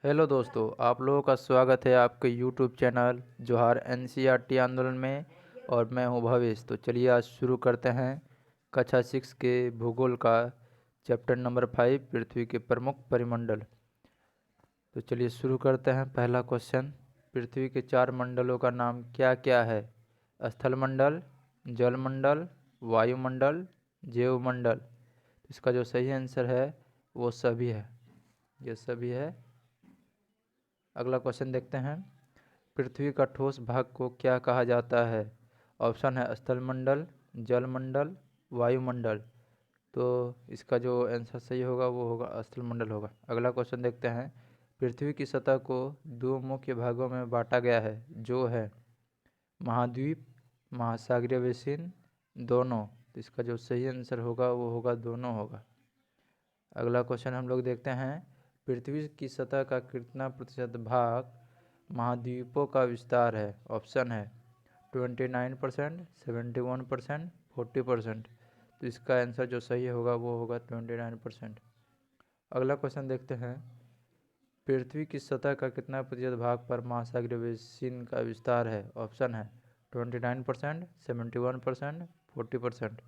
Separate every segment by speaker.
Speaker 1: Hello दोस्तों, आप लोगों का स्वागत है आपके यूट्यूब चैनल जोहार एनसीईआरटी आंदोलन में। और मैं हूं भवेश। तो चलिए आज शुरू करते हैं कक्षा 6 के भूगोल का चैप्टर नंबर 5 पृथ्वी के प्रमुख परिमंडल। तो चलिए शुरू करते हैं। पहला क्वेश्चन, पृथ्वी के 4 मंडलों का नाम क्या क्या है? स्थलमंडल, जलमंडल, वायुमंडल, जैवमंडल। इसका जो सही आंसर है वो सभी है, ये सभी है। अगला क्वेश्चन देखते हैं, पृथ्वी का ठोस भाग को क्या कहा जाता है? ऑप्शन है स्थलमंडल, जलमंडल, वायुमंडल। तो इसका जो आंसर सही होगा वो होगा स्थलमंडल होगा। अगला क्वेश्चन देखते हैं, पृथ्वी की सतह को 2 मुख्य भागों में बांटा गया है, जो है महाद्वीप, महासागरीय बेसिन, दोनों। तो इसका जो सही आंसर होगा वो होगा दोनों होगा। अगला क्वेश्चन हम लोग देखते हैं, पृथ्वी की सतह का कितना प्रतिशत भाग महाद्वीपों का विस्तार है? ऑप्शन है 29%, 71%, 40%। तो इसका आंसर जो सही होगा वो होगा 29%। अगला क्वेश्चन देखते हैं, पृथ्वी की सतह का कितना प्रतिशत भाग पर महासागरीय बेसिन का विस्तार है? ऑप्शन है 29%, 71%, 40%।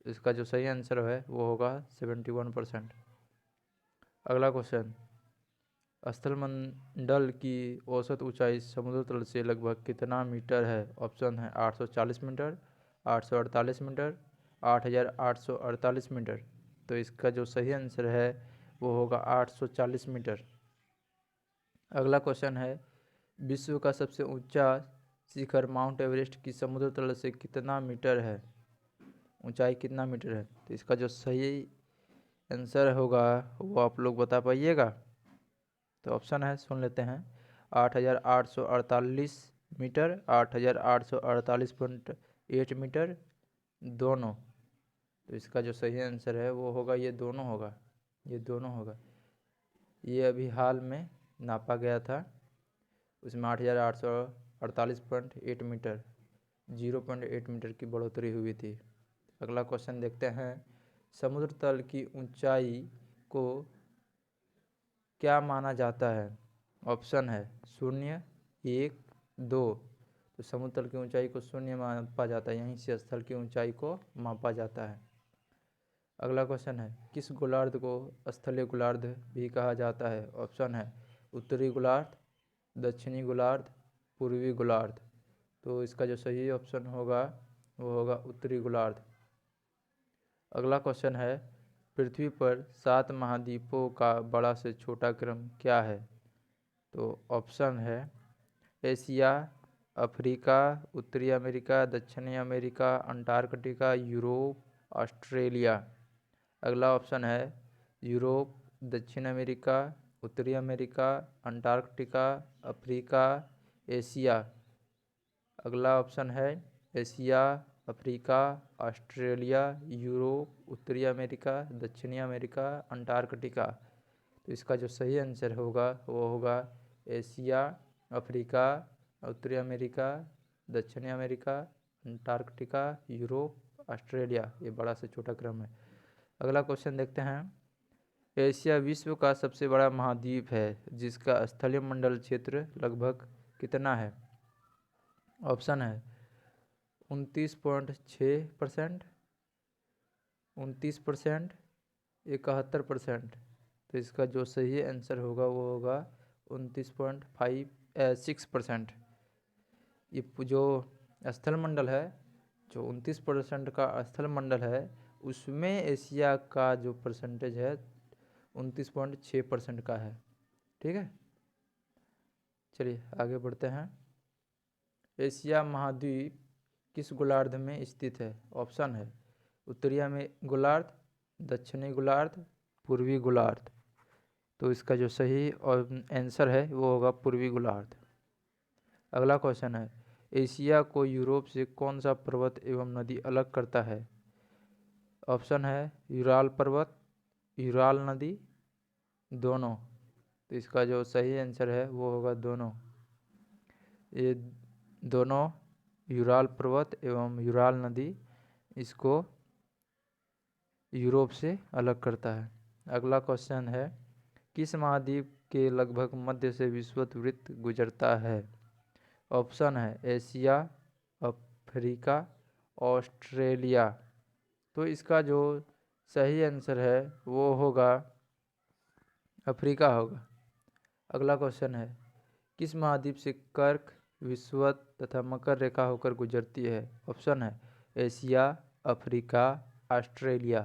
Speaker 1: इसका जो सही आंसर है वो होगा 71%। अगला क्वेश्चन, स्थलमंडल की औसत ऊंचाई समुद्र तल से लगभग कितना मीटर है? ऑप्शन है 840 मीटर, 848 मीटर, 8848 मीटर। तो इसका जो सही आंसर है वो होगा 840 मीटर। अगला क्वेश्चन है, विश्व का सबसे ऊंचा शिखर माउंट एवरेस्ट की समुद्र तल से कितना मीटर है? ऊंचाई कितना मीटर है? तो इसका जो सही आंसर होगा वो आप लोग बता पाइएगा। तो ऑप्शन है, सुन लेते हैं, 8848 मीटर, 8848.8 मीटर, दोनों। तो इसका जो सही आंसर है वो होगा ये दोनों होगा, ये दोनों होगा। ये अभी हाल में नापा गया था, उसमें 8848.8 मीटर, 0.8 मीटर की बढ़ोतरी हुई थी। अगला क्वेश्चन देखते हैं, समुद्र तल की ऊंचाई को क्या माना जाता है? ऑप्शन है 0, 1, 2। तो समुद्र तल की ऊंचाई को 0 मापा जाता है, यहीं से स्थल की ऊंचाई को मापा जाता है। अगला क्वेश्चन है, किस गोलार्ध को स्थलीय गोलार्ध भी कहा जाता है? ऑप्शन है उत्तरी गोलार्ध, दक्षिणी गोलार्ध, पूर्वी गोलार्ध। तो इसका जो सही ऑप्शन होगा वो होगा उत्तरी गोलार्ध। अगला क्वेश्चन है, पृथ्वी पर 7 महाद्वीपों का बड़ा से छोटा क्रम क्या है? तो ऑप्शन है एशिया, अफ्रीका, उत्तरी अमेरिका, दक्षिणी अमेरिका, अंटार्कटिका, यूरोप, ऑस्ट्रेलिया। अगला ऑप्शन है यूरोप, दक्षिण अमेरिका, उत्तरी अमेरिका, अंटार्कटिका, अफ्रीका, एशिया। अगला ऑप्शन है एशिया, अफ्रीका, ऑस्ट्रेलिया, यूरोप, उत्तरी अमेरिका, दक्षिणी अमेरिका, अंटार्कटिका। तो इसका जो सही आंसर होगा वो होगा एशिया, अफ्रीका, उत्तरी अमेरिका, दक्षिणी अमेरिका, अंटार्कटिका, यूरोप, ऑस्ट्रेलिया। ये बड़ा से छोटा क्रम है। अगला क्वेश्चन देखते हैं, एशिया विश्व का सबसे बड़ा महाद्वीप है, जिसका स्थलीय मंडल क्षेत्र लगभग कितना है? ऑप्शन है 29.6%, 29%, 71%। तो इसका जो सही आंसर होगा वो होगा 29.56%। ये जो स्थलमंडल है, जो 29% का स्थलमंडल है, उसमें एशिया का जो परसेंटेज है 29.6% का है। ठीक है, चलिए आगे बढ़ते हैं। एशिया महाद्वीप किस गोलार्ध में स्थित है? ऑप्शन है उत्तरी गोलार्ध, दक्षिणी गोलार्ध, पूर्वी गोलार्ध। तो इसका जो सही और आंसर है वो होगा पूर्वी गोलार्ध। अगला क्वेश्चन है, एशिया को यूरोप से कौन सा पर्वत एवं नदी अलग करता है? ऑप्शन है यूराल पर्वत, यूराल नदी, दोनों। तो इसका जो सही आंसर है वो होगा दोनों। ये दोनों यूराल पर्वत एवं यूराल नदी इसको यूरोप से अलग करता है। अगला क्वेश्चन है, किस महाद्वीप के लगभग मध्य से विषुवत वृत्त गुजरता है? ऑप्शन है एशिया, अफ्रीका, ऑस्ट्रेलिया। तो इसका जो सही आंसर है वो होगा अफ्रीका होगा। अगला क्वेश्चन है, किस महाद्वीप से कर्क, विषुवत तथा मकर रेखा होकर गुजरती है? ऑप्शन है एशिया, अफ्रीका, ऑस्ट्रेलिया।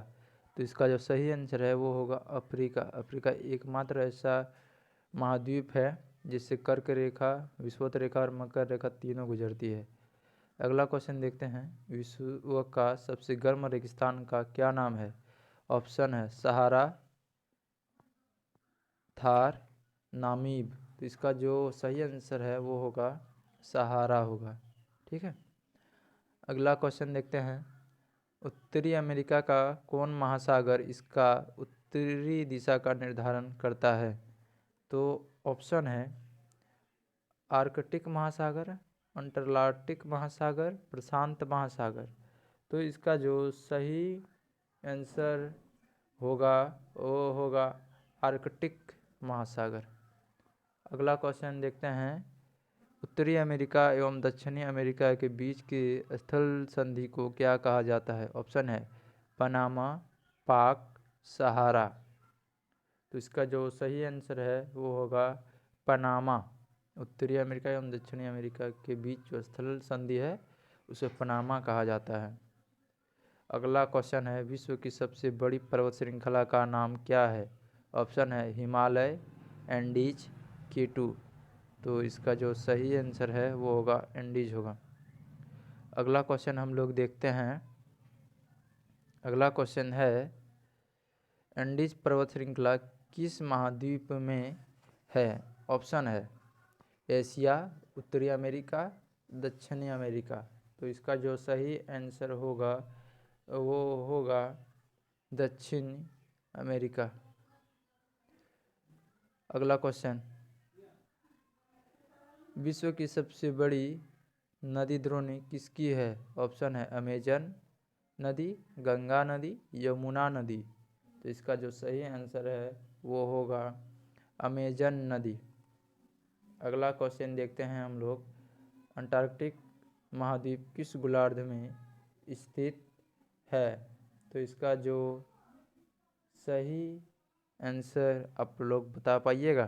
Speaker 1: तो इसका जो सही आंसर है वो होगा अफ्रीका। अफ्रीका एकमात्र ऐसा महाद्वीप है जिससे कर्क रेखा, विषुवत रेखा और मकर रेखा तीनों गुजरती है। अगला क्वेश्चन देखते हैं, विश्व का सबसे गर्म रेगिस्तान का क्या नाम है? ऑप्शन है सहारा, थार, नामीब। तो इसका जो सही आंसर है वो होगा सहारा होगा। ठीक है। अगला क्वेश्चन देखते हैं, उत्तरी अमेरिका का कौन महासागर इसका उत्तरी दिशा का निर्धारण करता है? तो ऑप्शन है आर्कटिक महासागर, अंटार्कटिक महासागर, प्रशांत महासागर। तो इसका जो सही आंसर होगा वो होगा आर्कटिक महासागर। अगला क्वेश्चन देखते हैं, उत्तरी अमेरिका एवं दक्षिणी अमेरिका के बीच के स्थल संधि को क्या कहा जाता है? ऑप्शन है पनामा, पाक, सहारा। तो इसका जो सही आंसर है वो होगा पनामा। उत्तरी अमेरिका एवं दक्षिणी अमेरिका के बीच जो स्थल संधि है उसे पनामा कहा जाता है। अगला क्वेश्चन है, विश्व की सबसे बड़ी पर्वत श्रृंखला का नाम क्या है? ऑप्शन है हिमालय, एंडीज, K2। तो इसका जो सही आंसर है वो होगा एंडीज होगा। अगला क्वेश्चन हम लोग देखते हैं। अगला क्वेश्चन है, एंडीज पर्वत श्रृंखला किस महाद्वीप में है? ऑप्शन है एशिया, उत्तरी अमेरिका, दक्षिणी अमेरिका। तो इसका जो सही आंसर होगा वो होगा दक्षिण अमेरिका। अगला क्वेश्चन, विश्व की सबसे बड़ी नदी द्रोणी किसकी है? ऑप्शन है अमेजन नदी, गंगा नदी, यमुना नदी। तो इसका जो सही आंसर है वो होगा अमेजन नदी। अगला क्वेश्चन देखते हैं हम लोग, अंटार्कटिक महाद्वीप किस गोलार्ध में स्थित है? तो इसका जो सही आंसर आप लोग बता पाइएगा।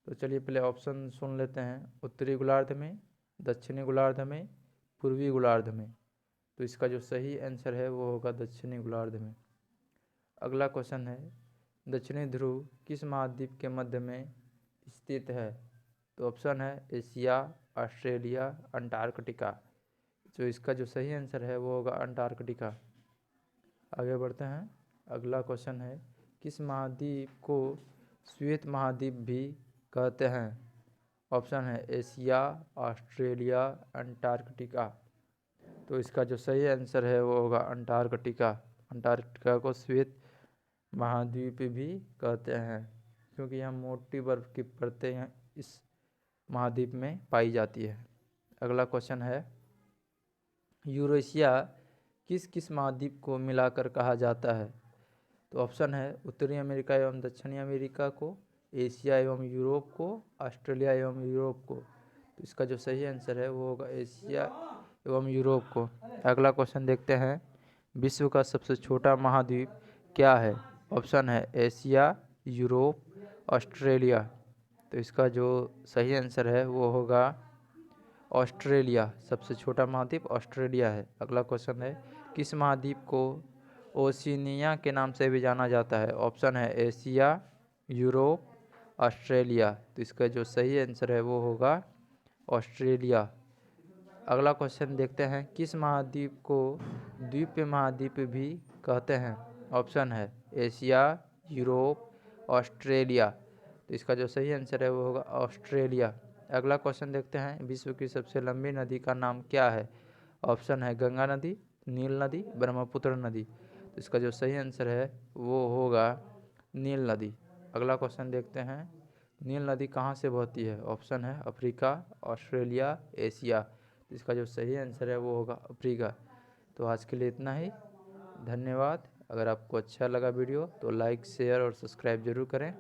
Speaker 1: तो चलिए पहले ऑप्शन सुन लेते हैं, उत्तरी गोलार्ध में, दक्षिणी गोलार्ध में, पूर्वी गोलार्ध में। तो इसका जो सही आंसर है वो होगा दक्षिणी गोलार्ध में। अगला क्वेश्चन है, दक्षिणी ध्रुव किस महाद्वीप के मध्य में स्थित है? तो ऑप्शन है एशिया, ऑस्ट्रेलिया, अंटार्कटिका। तो इसका जो सही आंसर है वो होगा अंटार्कटिका। आगे बढ़ते हैं। अगला क्वेश्चन है, किस महाद्वीप को श्वेत महाद्वीप भी कहते हैं? ऑप्शन है एशिया, ऑस्ट्रेलिया, अंटार्कटिका। तो इसका जो सही आंसर है वो होगा अंटार्कटिका। अंटार्कटिका को श्वेत महाद्वीप भी कहते हैं क्योंकि यहाँ मोटी बर्फ की परतें इस महाद्वीप में पाई जाती है। अगला क्वेश्चन है, यूरेशिया किस किस महाद्वीप को मिलाकर कहा जाता है? तो ऑप्शन है उत्तरी अमेरिका एवं दक्षिणी अमेरिका को, एशिया एवं यूरोप को, ऑस्ट्रेलिया एवं यूरोप को। तो इसका जो सही आंसर है वो होगा एशिया एवं यूरोप को। अगला क्वेश्चन देखते हैं, विश्व का सबसे छोटा महाद्वीप क्या है? ऑप्शन है एशिया, यूरोप, ऑस्ट्रेलिया। तो इसका जो सही आंसर है वो होगा ऑस्ट्रेलिया। सबसे छोटा महाद्वीप ऑस्ट्रेलिया है। अगला क्वेश्चन है, किस महाद्वीप को ओशिनिया के नाम से भी जाना जाता है? ऑप्शन है एशिया, यूरोप, ऑस्ट्रेलिया। तो इसका जो सही आंसर है वो होगा ऑस्ट्रेलिया। अगला क्वेश्चन देखते हैं, किस महाद्वीप को द्वीप महाद्वीप भी कहते हैं? ऑप्शन है एशिया, यूरोप, ऑस्ट्रेलिया। तो इसका जो सही आंसर है वो होगा ऑस्ट्रेलिया। अगला क्वेश्चन देखते हैं, विश्व की सबसे लंबी नदी का नाम क्या है? ऑप्शन है गंगा नदी, नील नदी, ब्रह्मपुत्र नदी। तो इसका जो सही आंसर है वो होगा नील नदी। अगला क्वेश्चन देखते हैं, नील नदी कहाँ से बहती है? ऑप्शन है अफ्रीका, ऑस्ट्रेलिया, एशिया। तो इसका जो सही आंसर है वो होगा अफ्रीका। तो आज के लिए इतना ही, धन्यवाद। अगर आपको अच्छा लगा वीडियो तो लाइक, शेयर और सब्सक्राइब जरूर करें।